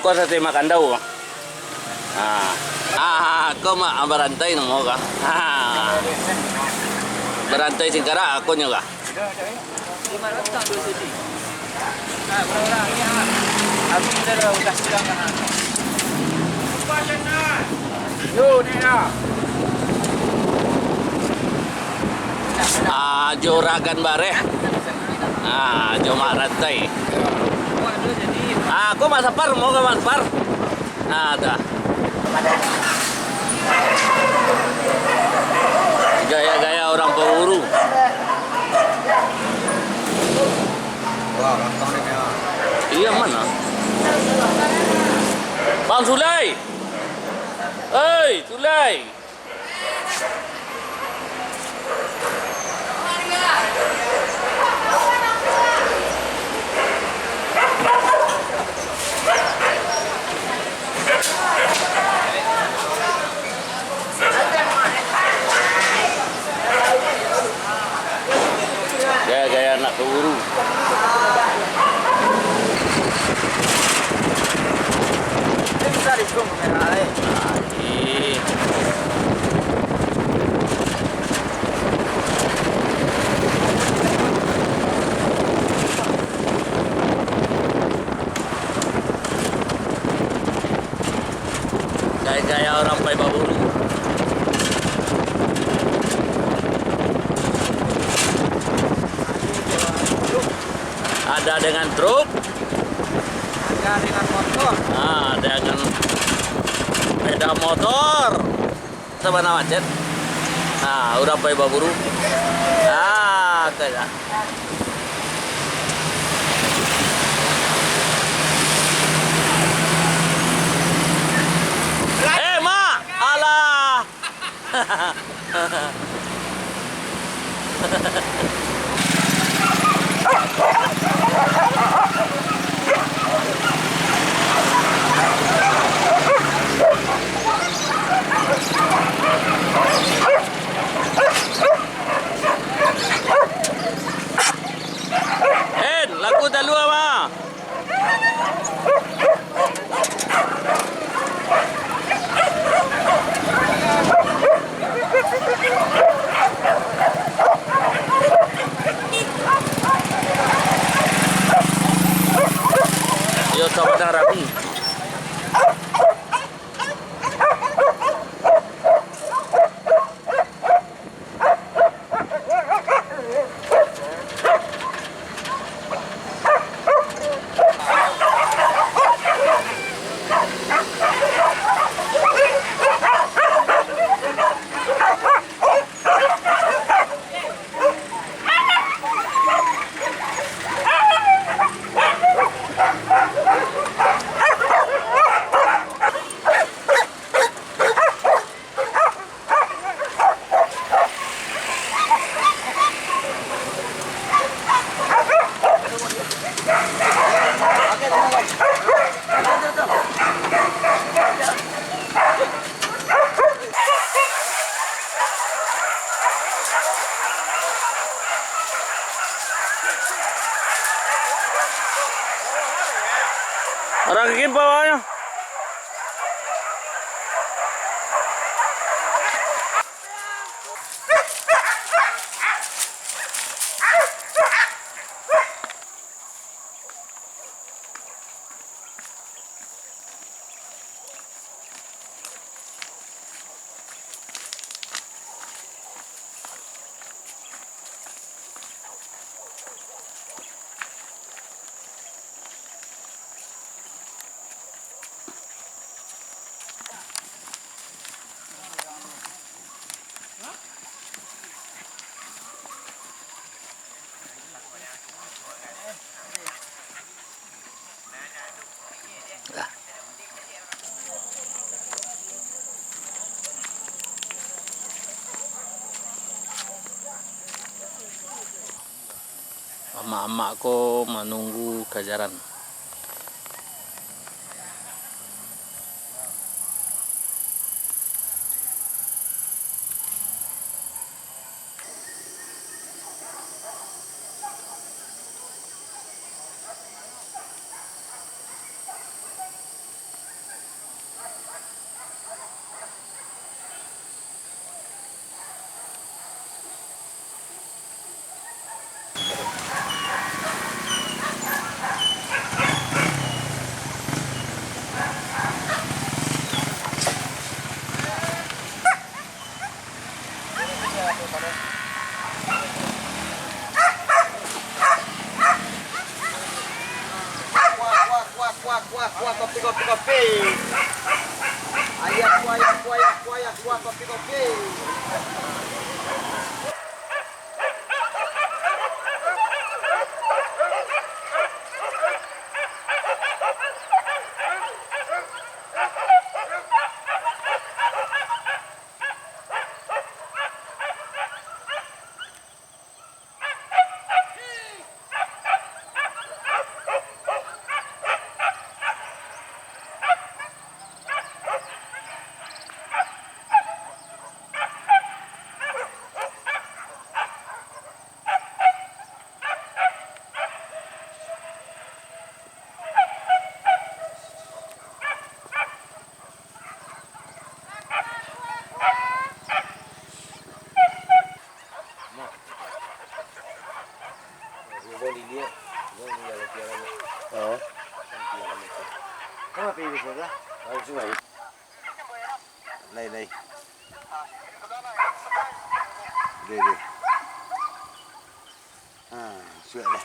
ko sa makan daw. Ako berantay mo ka. Berantay sing kara ako nyo ka. Juragan bare. Jomarantay. Aku masapar mau ke masapar. Ada. Gaya-gaya orang pemburu. Iya mana? Bang Sulai. Hei, Sulai. Gaya-gaya anak pemburu. Gaya-gaya orang pai baburu. Ada dengan truk, ada dengan motor, dengan sepeda motor, sama nama macet. Orang pai baburu. Kayak. Mak, alah. Laku dah luar mah. Yo sabda rapi. Orang kaki bawahnya. Emak-emakku menunggu kejaran. kopi. Ayah kuah kopi. Oh. Apa pilih sudah? Oh, sungai. Lay. Deh. Sudah lah.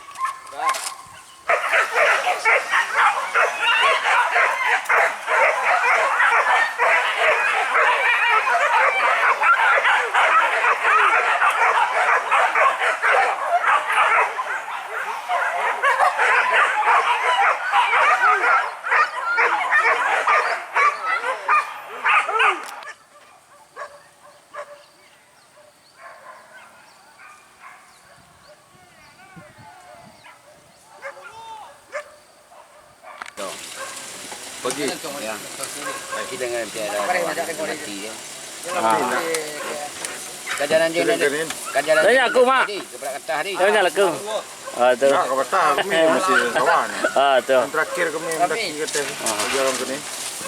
Pergi. Ya. Kita dengan tiada mati ya. Kajaran je ni. Kajaran. Tanya aku, Mak. Kepada kata hari. Tanya aku. Ah, tu. Tak, kau patah kami masih kawan. Ah, tu. Yang terakhir kami mendaki kata jalan ke ni.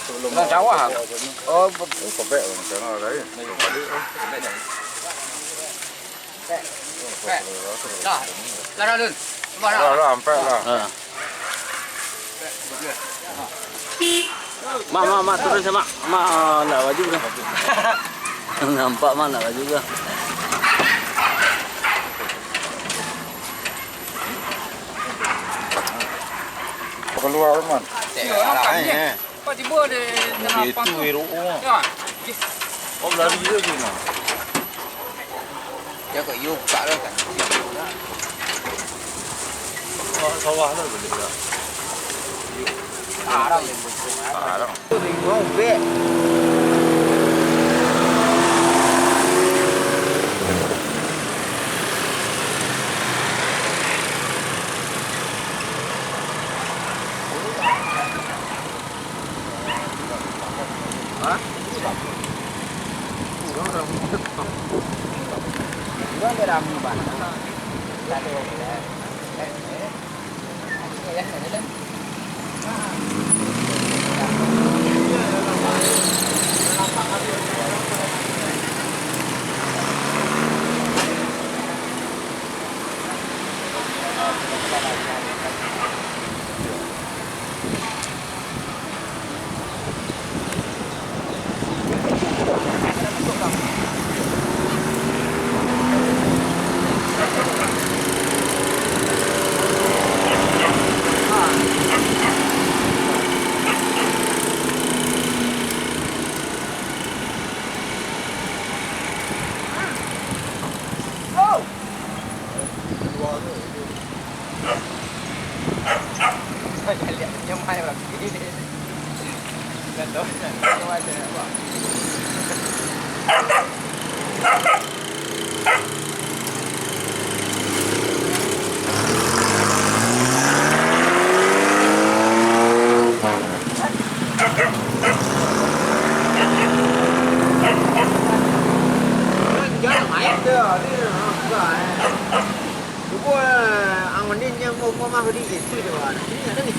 Sebelum Orang sawah. Oh, kopek orang sana lain. Balik. dah. Lara dun. Lah, sampai lah. Ah. Mak turun sama. Mak nak baju dah. Nampak mak nak baju dah. Keluar man. Kau tiba dia dalam Itu hero. Ya. Oh, lari je ni. Ya kau yuk tak lah kan. Sawah lah boleh tak. Arang. Arang. Mau bet. Bukan dia ramu banget. Lalu lihat nyemai orang ini. Dan tu, nyemai tu apa? Jangan main dia, ni bukan. Bukan, ang mending yang mau mah di itu je. Ini ada ni.